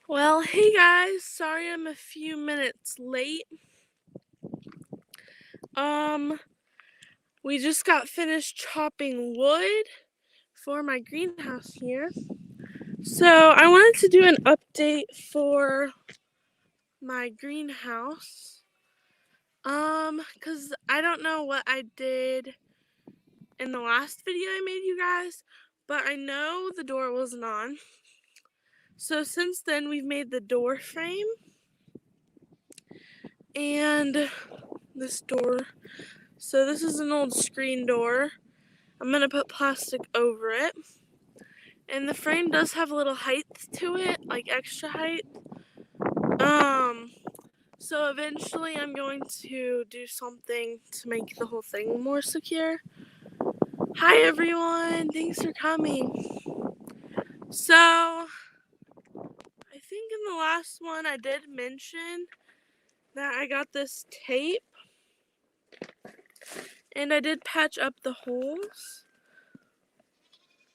Well, hey guys, sorry I'm a few minutes late. We just got finished chopping wood for my greenhouse here. So, I wanted to do an update for my greenhouse. Cuz I don't know what I did in the last video I made you guys, but I know the door wasn't on. So, since then we've made the door frame and this door. So, this is an old screen door. I'm going to put plastic over it. And the frame does have a little height to it, like extra height. So eventually I'm going to do something to make the whole thing more secure. Hi everyone, thanks for coming. So, I think in the last one I did mention that I got this tape. And I did patch up the holes.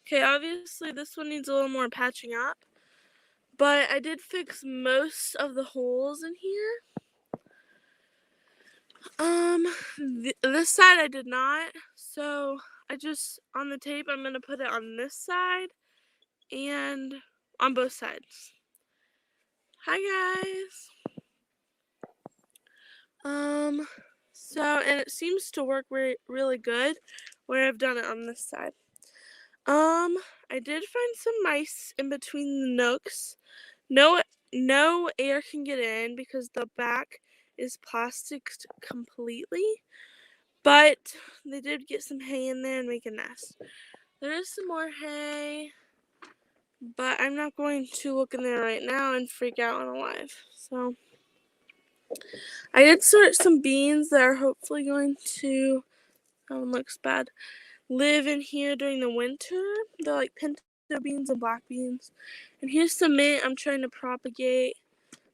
Okay, obviously this one needs a little more patching up. But I did fix most of the holes in here. This side I did not. So I just, on the tape, I'm going to put it on this side and on both sides. Hi guys. And it seems to work really good where I've done it on this side. I did find some mice in between the nooks. No air can get in because the back is plastic completely. But they did get some hay in there and make a nest. There is some more hay, but I'm not going to look in there right now and freak out on a live. So I did sort some beans that are hopefully going to, that one looks bad, live in here during the winter. They're like pinto beans and black beans. And here's some mint I'm trying to propagate,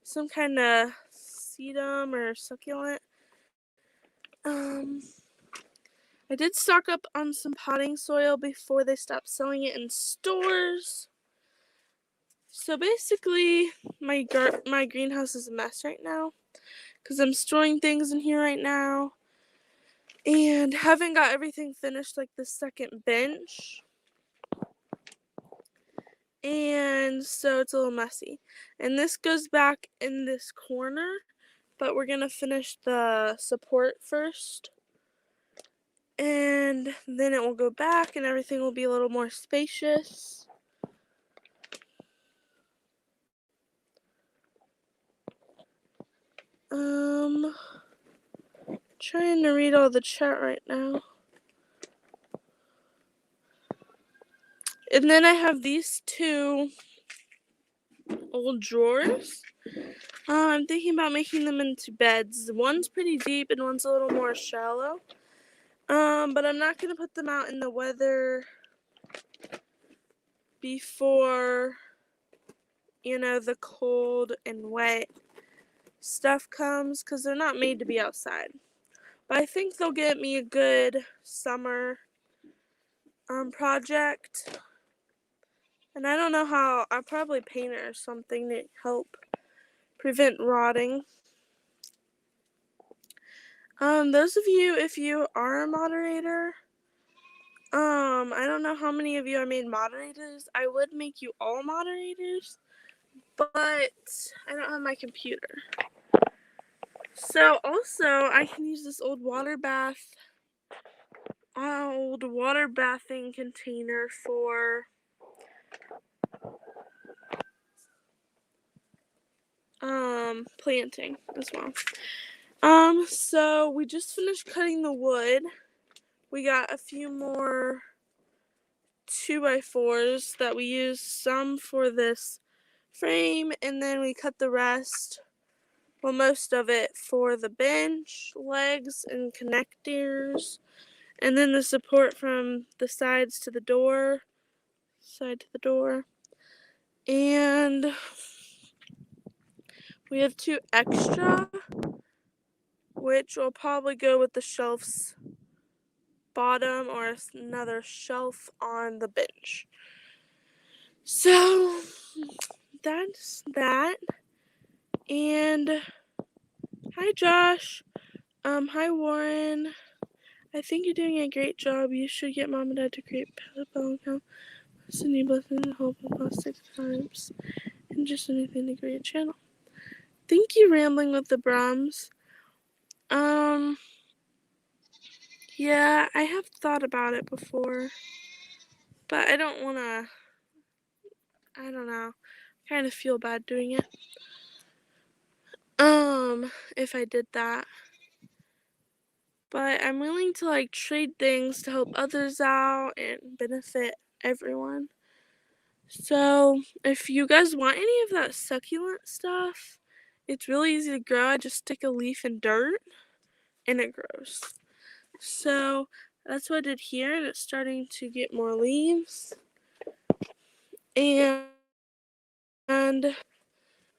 some kind of sedum or succulent. I did stock up on some potting soil before they stopped selling it in stores. So basically, my greenhouse is a mess right now because I'm storing things in here right now and haven't got everything finished, like the second bench. And so it's a little messy. And this goes back in this corner, but we're going to finish the support first. And then it will go back and everything will be a little more spacious. Trying to read all the chat right now. And then I have these two old drawers. I'm thinking about making them into beds. One's pretty deep and one's a little more shallow. But I'm not going to put them out in the weather before, the cold and wet stuff comes because they're not made to be outside. But I think they'll get me a good summer project. And I don't know how, I'll probably paint it or something to help prevent rotting. Those of you, if you are a moderator, I don't know how many of you I made moderators. I would make you all moderators, but I don't have my computer. So also, I can use this old water bathing container for planting as well. So we just finished cutting the wood. We got a few more 2x4s that we used, some for this frame, and then we cut the rest, well, most of it for the bench, legs, and connectors, and then the support from the sides to the door, and we have 2 extra, which will probably go with the shelf's bottom or another shelf on the bench. So that's that. And hi, Josh. Hi, Warren. I think you're doing a great job. You should get Mom and Dad to create a PayPal account. Send you blessings and hope and plus 6 times. And just anything to grow your channel. Thank you, Rambling with the Brums. Yeah, I have thought about it before. But I don't want to, I don't know, kind of feel bad doing it. If I did that. But I'm willing to like trade things to help others out and benefit everyone. So if you guys want any of that succulent stuff, it's really easy to grow. I just stick a leaf in dirt and it grows. So that's what I did here, and it's starting to get more leaves. And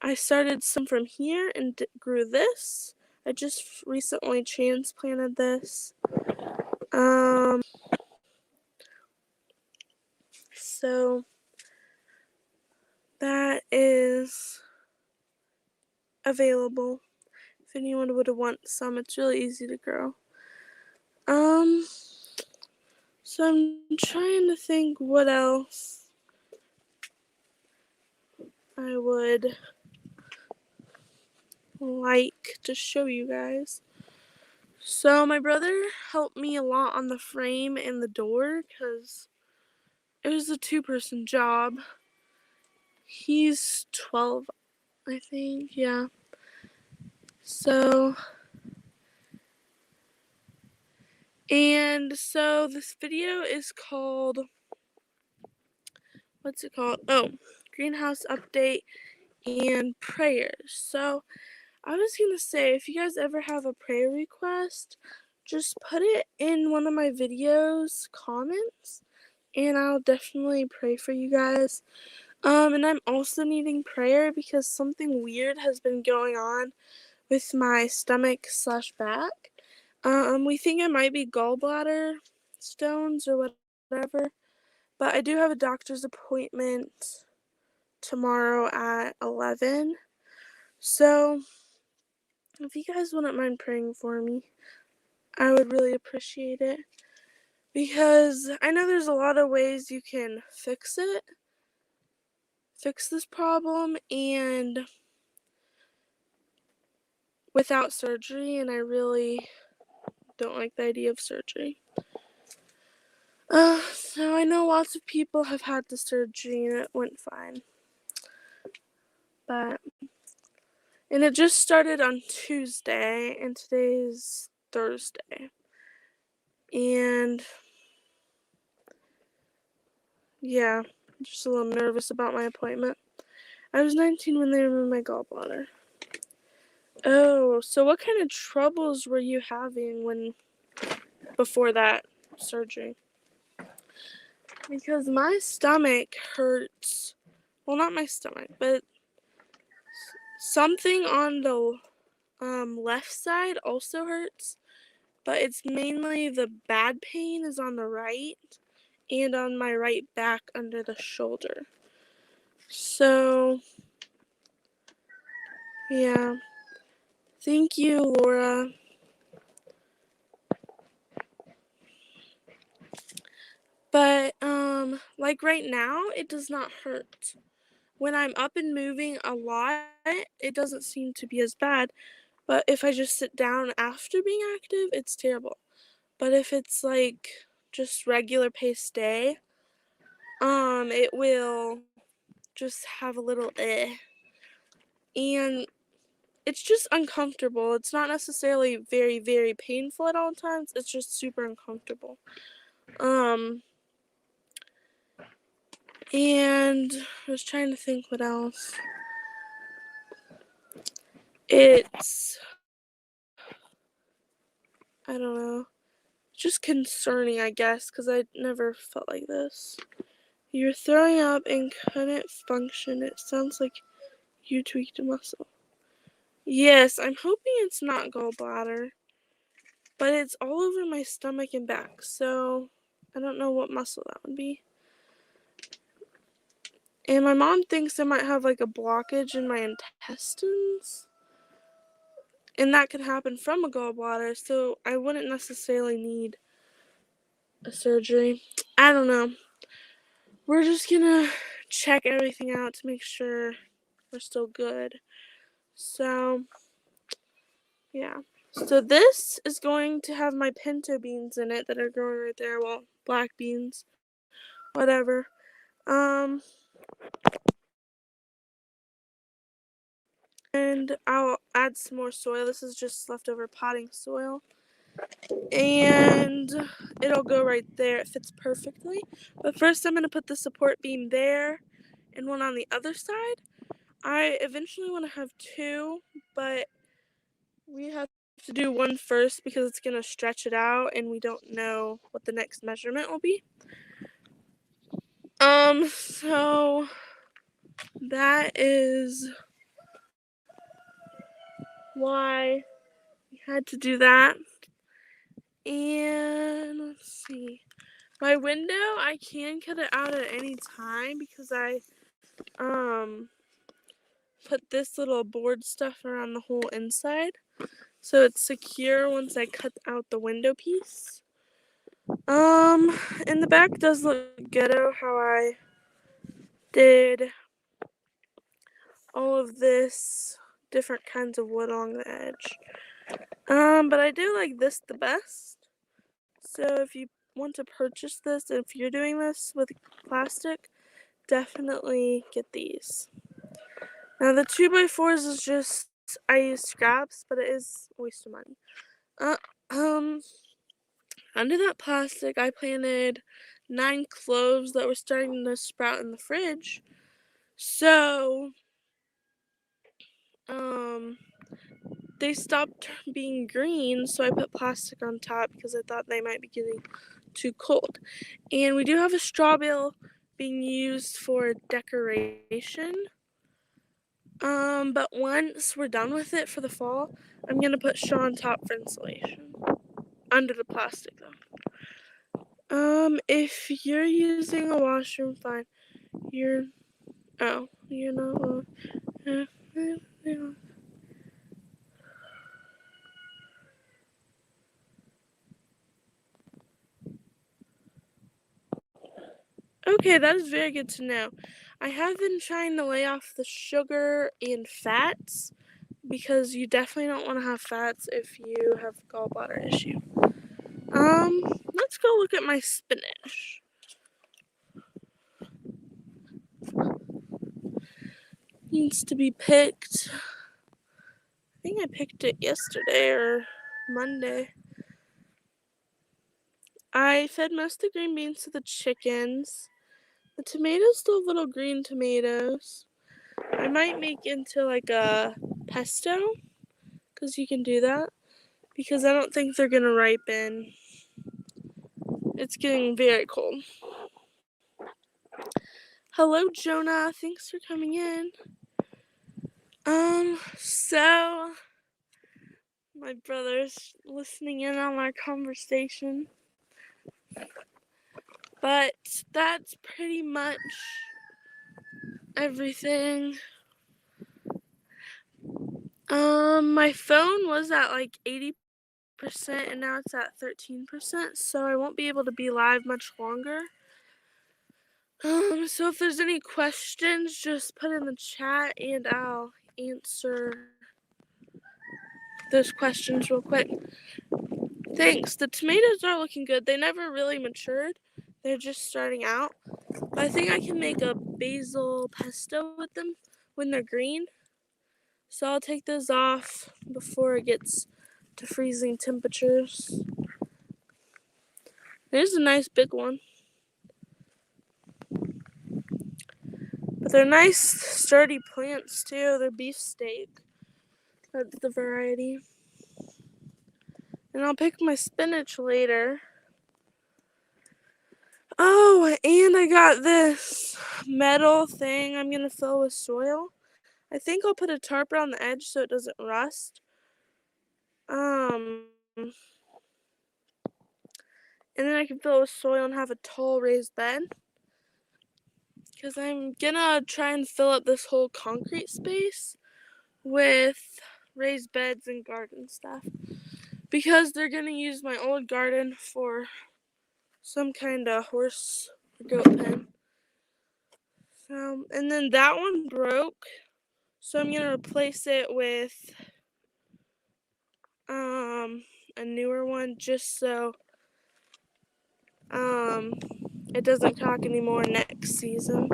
I started some from here and grew this. I just recently transplanted this. So that is available if anyone would want some. It's really easy to grow. So I'm trying to think what else I would like to show you guys. So my brother helped me a lot on the frame and the door because it was a 2-person job. He's 12, I think, yeah. So this video is called, what's it called? Oh, greenhouse update and prayers. So I was gonna say, if you guys ever have a prayer request, just put it in one of my videos comments and I'll definitely pray for you guys. And I'm also needing prayer because something weird has been going on with my stomach/back. We think it might be gallbladder stones or whatever, but I do have a doctor's appointment tomorrow at 11. So if you guys wouldn't mind praying for me, I would really appreciate it. Because I know there's a lot of ways you can fix this problem, and without surgery, and I really don't like the idea of surgery. So I know lots of people have had the surgery and it went fine. And it just started on Tuesday, and today's Thursday. And yeah, I'm just a little nervous about my appointment. I was 19 when they removed my gallbladder. Oh, so what kind of troubles were you having before that surgery? Because my stomach hurts. Well, not my stomach, but something on the left side also hurts. But it's mainly the bad pain is on the right and on my right back under the shoulder. So, yeah. Thank you, Laura. But, like right now, it does not hurt. When I'm up and moving a lot, it doesn't seem to be as bad. But if I just sit down after being active, it's terrible. But if it's like just regular pace day, it will just have a little and it's just uncomfortable. It's not necessarily very, very painful at all times. It's just super uncomfortable. And I was trying to think what else. It's, I don't know, just concerning, I guess, because I never felt like this. You're throwing up and couldn't function. It sounds like you tweaked a muscle. Yes, I'm hoping it's not gallbladder, but it's all over my stomach and back, so I don't know what muscle that would be. And my mom thinks I might have like a blockage in my intestines. And that could happen from a gallbladder, so I wouldn't necessarily need a surgery. I don't know. We're just gonna check everything out to make sure we're still good. So, yeah. So this is going to have my pinto beans in it that are growing right there. Well, black beans, whatever. And I'll add some more soil. This is just leftover potting soil. And it'll go right there. It fits perfectly. But first I'm going to put the support beam there and one on the other side. I eventually want to have two, but we have to do one first because it's going to stretch it out and we don't know what the next measurement will be. So that is why we had to do that. And let's see. My window, I can cut it out at any time because I put this little board stuff around the whole inside. So it's secure once I cut out the window piece. And the back does look ghetto how I did all of this different kinds of wood along the edge. But I do like this the best. So if you want to purchase this, if you're doing this with plastic, definitely get these. Now the 2x4s is just, I use scraps, but it is a waste of money. Under that plastic, I planted 9 cloves that were starting to sprout in the fridge. So, they stopped being green, so I put plastic on top because I thought they might be getting too cold. And we do have a straw bale being used for decoration. But once we're done with it for the fall, I'm gonna put straw on top for insulation. Under the plastic though. If you're using a washroom, fine. You're not. Okay, that is very good to know. I have been trying to lay off the sugar and fats because you definitely don't want to have fats if you have gallbladder issue. Let's go look at my spinach. Needs to be picked. I think I picked it yesterday or Monday. I fed most of the green beans to the chickens. The tomatoes still have little green tomatoes. I might make into like a pesto, because you can do that, because I don't think they're going to ripen. It's getting very cold. Hello, Jonah. Thanks for coming in. So my brother's listening in on our conversation. But that's pretty much everything. My phone was at like 80% and now it's at 13%, so I won't be able to be live much longer. So if there's any questions, just put in the chat and I'll answer those questions real quick. Thanks. The tomatoes are looking good. They never really matured. They're just starting out. But I think I can make a basil pesto with them when they're green. So I'll take those off before it gets to freezing temperatures. There's a nice big one. But they're nice, sturdy plants too. They're beefsteak. That's the variety. And I'll pick my spinach later. Oh, and I got this metal thing I'm going to fill with soil. I think I'll put a tarp around the edge so it doesn't rust. And then I can fill it with soil and have a tall raised bed. because I'm gonna try and fill up this whole concrete space with raised beds and garden stuff, because they're gonna use my old garden for some kind of horse or goat pen. And then that one broke, so I'm gonna replace it with a newer one, just so it doesn't crack anymore next season.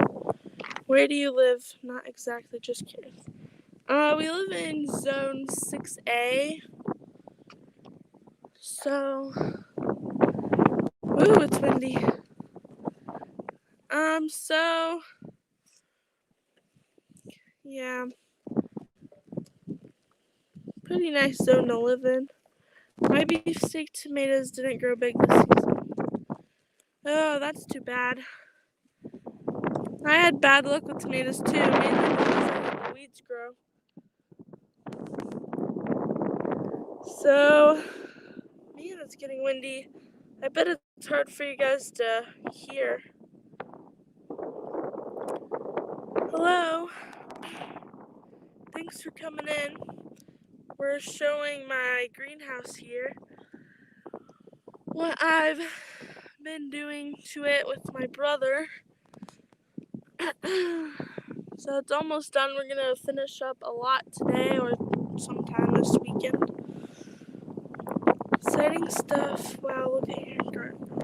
Where do you live? Not exactly, just curious. We live in zone 6A. So, ooh, it's windy. So, yeah, pretty nice zone to live in. My beefsteak tomatoes didn't grow big this season. Oh, that's too bad. I had bad luck with tomatoes too, mainly because I let the weeds grow. So, man, it's getting windy. I bet it's hard for you guys to hear. Hello. Thanks for coming in. We're showing my greenhouse here. What I've been doing to it with my brother. So it's almost done. We're gonna finish up a lot today or sometime this weekend. Exciting stuff. Wow, look at your garden.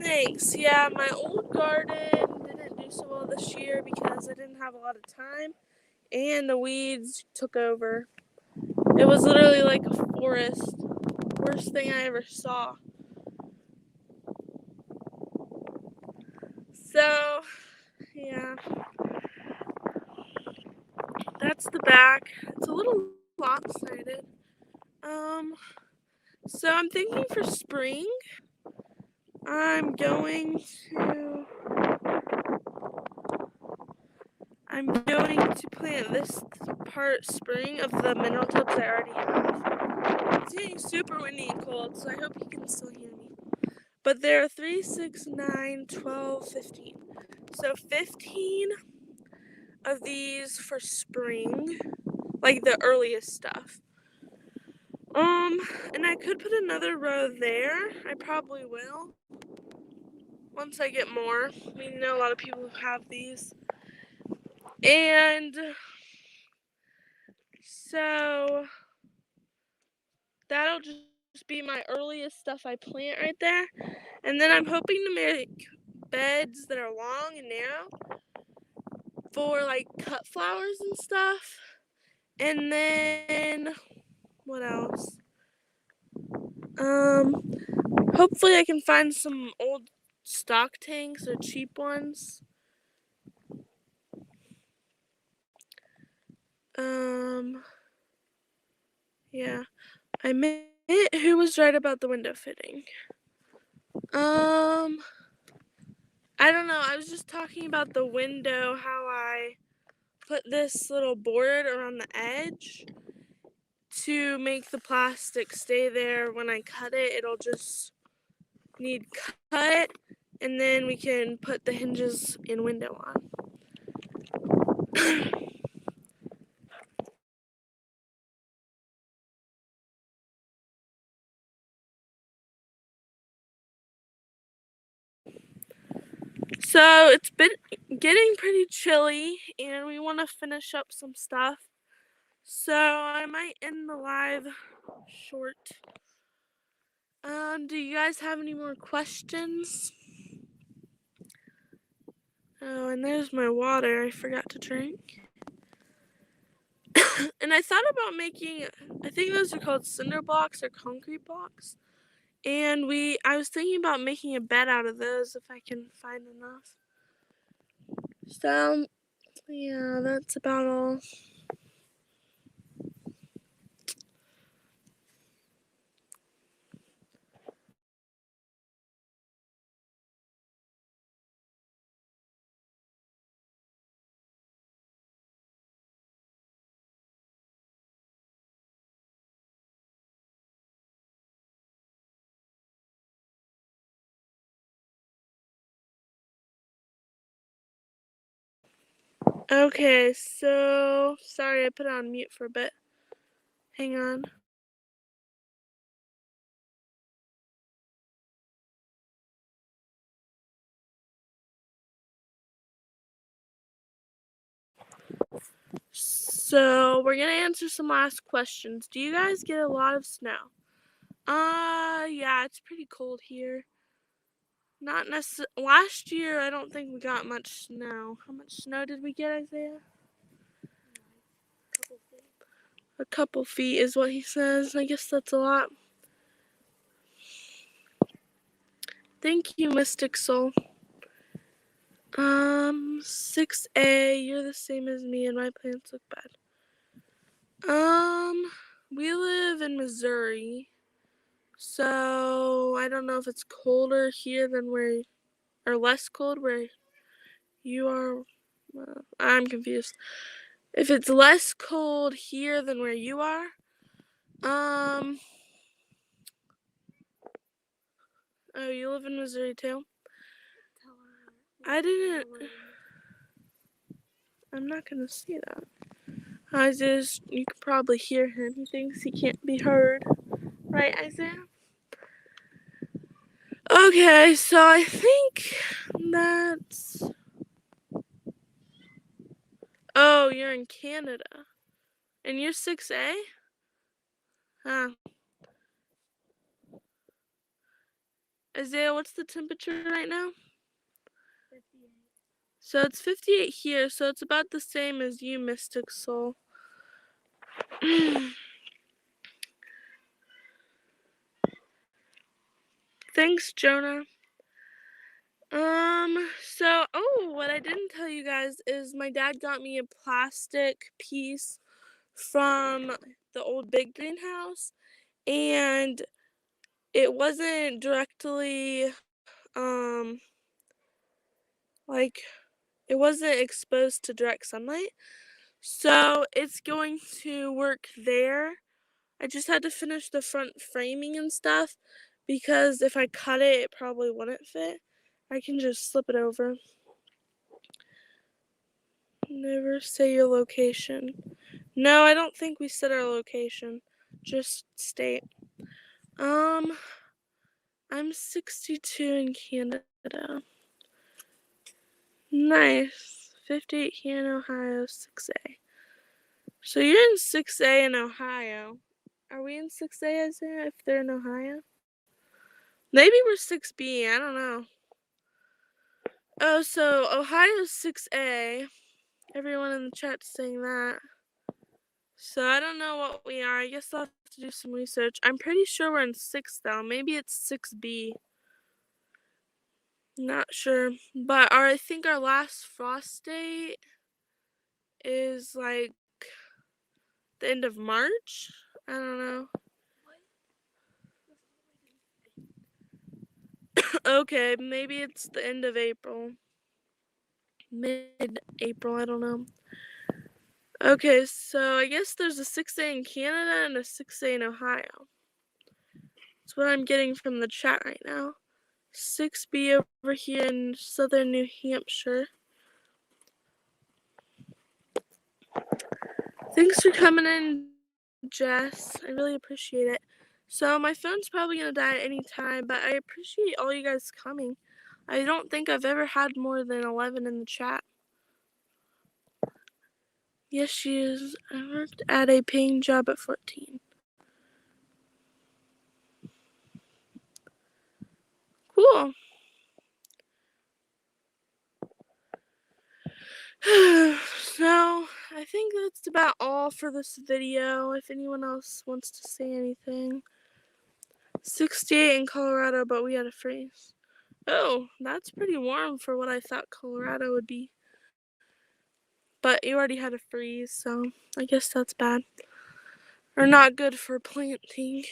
Thanks. Yeah, my old garden didn't do so well this year because I didn't have a lot of time and the weeds took over. It was literally like a forest. Worst thing I ever saw. So, yeah. That's the back. It's a little lopsided. So I'm thinking for spring, I'm going to plant this part spring of the mineral tubs I already have. It's getting super windy and cold, so I hope you can still hear me. But there are 3, 6, 9, 12, 15. So 15 of these for spring, like the earliest stuff. And I could put another row there. I probably will. Once I get more. We know a lot of people who have these. And so that'll just be my earliest stuff I plant right there. And then I'm hoping to make beds that are long and narrow for like cut flowers and stuff. And then what else? Hopefully I can find some old stock tanks or cheap ones. Yeah. I meant who was right about the window fitting. I don't know. I was just talking about the window, how I put this little board around the edge to make the plastic stay there. When I cut it, it'll just need cut, and then we can put the hinges and window on. So it's been getting pretty chilly, and we want to finish up some stuff. So I might end the live short. Do you guys have any more questions? Oh, and there's my water I forgot to drink. And I thought about making, I think those are called cinder blocks or concrete blocks. And I was thinking about making a bed out of those if I can find enough. So, yeah, that's about all. Okay, so sorry I put it on mute for a bit. Hang on. So we're gonna answer some last questions. Do you guys get a lot of snow? Yeah, it's pretty cold here. Not necessarily. Last year, I don't think we got much snow. How much snow did we get, Isaiah? A couple feet is what he says. I guess that's a lot. Thank you, Mystic Soul. 6A, you're the same as me and my plants look bad. We live in Missouri, so I don't know if it's colder here than where, or less cold where you are. I'm confused. If it's less cold here than where you are, oh, you live in Missouri too? I'm not gonna see that. You can probably hear him. He thinks he can't be heard. Right, Isaiah? Okay, so I think that's... Oh, you're in Canada. And you're 6A? Huh. Isaiah, what's the temperature right now? 58. So it's 58 here, so it's about the same as you, Mystic Soul. Thanks, Jonah. What I didn't tell you guys is my dad got me a plastic piece from the old big greenhouse, and it wasn't directly, it wasn't exposed to direct sunlight, so it's going to work there. I just had to finish the front framing and stuff, because if I cut it, it probably wouldn't fit. I can just slip it over. Never say your location. No, I don't think we said our location. Just state. I'm 62 in Canada. Nice. 58 here in Ohio, 6A. So you're in 6A in Ohio. Are we in 6A, Isaiah, if they're in Ohio? Maybe we're 6B, I don't know. Oh, so Ohio's 6A. Everyone in the chat's saying that. So I don't know what we are. I guess I'll have to do some research. I'm pretty sure we're in 6 though. Maybe it's 6B. Not sure. But I think our last frost date is like the end of March. I don't know. Okay, maybe it's the end of April. Mid-April, I don't know. Okay, so I guess there's a 6A in Canada and a 6A in Ohio. That's what I'm getting from the chat right now. 6B over here in southern New Hampshire. Thanks for coming in, Jess. I really appreciate it. So my phone's probably going to die at any time, but I appreciate all you guys coming. I don't think I've ever had more than 11 in the chat. Yes, she is. I worked at a paying job at 14. Cool. So, I think that's about all for this video. If anyone else wants to say anything. 68 in Colorado, but we had a freeze. Oh, that's pretty warm for what I thought Colorado would be. But you already had a freeze, so I guess that's bad. Or not good for planting.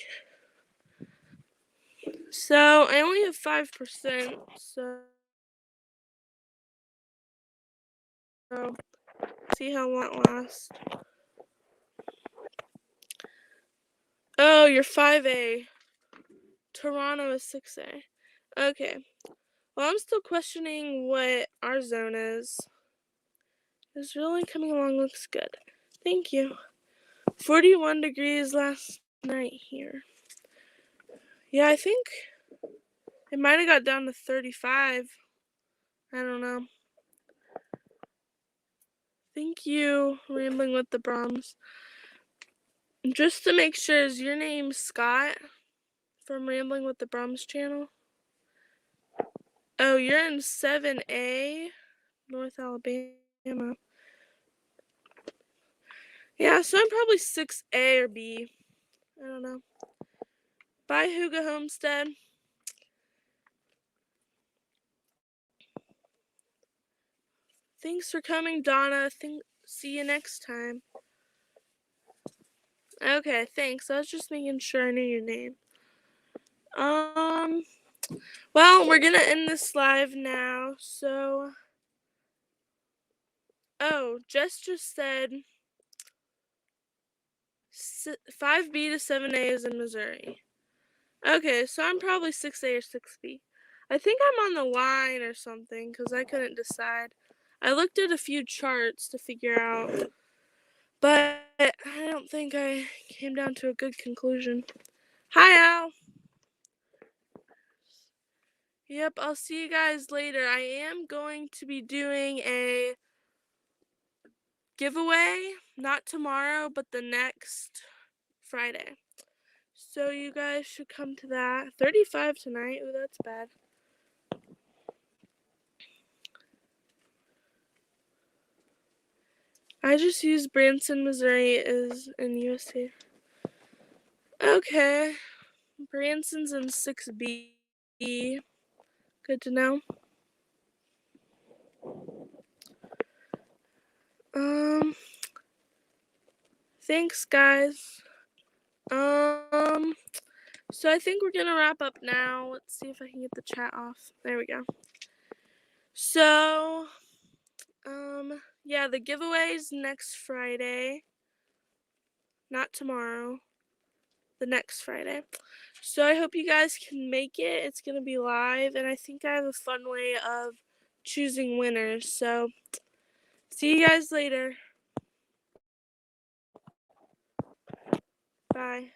So, I only have 5%, so see how long it lasts. Oh, you're 5A. Toronto is 6A. Okay. Well, I'm still questioning what our zone is. This really coming along looks good. Thank you. 41 degrees last night here. Yeah, I think it might have got down to 35. I don't know. Thank you, Rambling with the Brahms. Just to make sure, is your name Scott from Rambling with the Brahms channel? Oh, you're in 7A, North Alabama. Yeah, so I'm probably 6A or B. I don't know. Bye, Huga Homestead. Thanks for coming, Donna. See you next time. Okay, thanks. I was just making sure I knew your name. Well, we're gonna end this live now, so... Oh, Jess just said 5B to 7A is in Missouri. Okay, so I'm probably 6A or 6B. I think I'm on the line or something, because I couldn't decide. I looked at a few charts to figure out, but I don't think I came down to a good conclusion. Hi, Al. Yep, I'll see you guys later. I am going to be doing a giveaway, not tomorrow, but the next Friday. So you guys should come to that. 35 tonight. Ooh, that's bad. I just used Branson, Missouri is in USA. Okay. Branson's in 6B. Good to know. Thanks, guys. So I think we're gonna wrap up now. Let's see if I can get the chat off. There we go. So, yeah, the giveaway's next Friday. Not tomorrow. The next Friday. So I hope you guys can make it. It's gonna be live, and I think I have a fun way of choosing winners. So, see you guys later. Bye.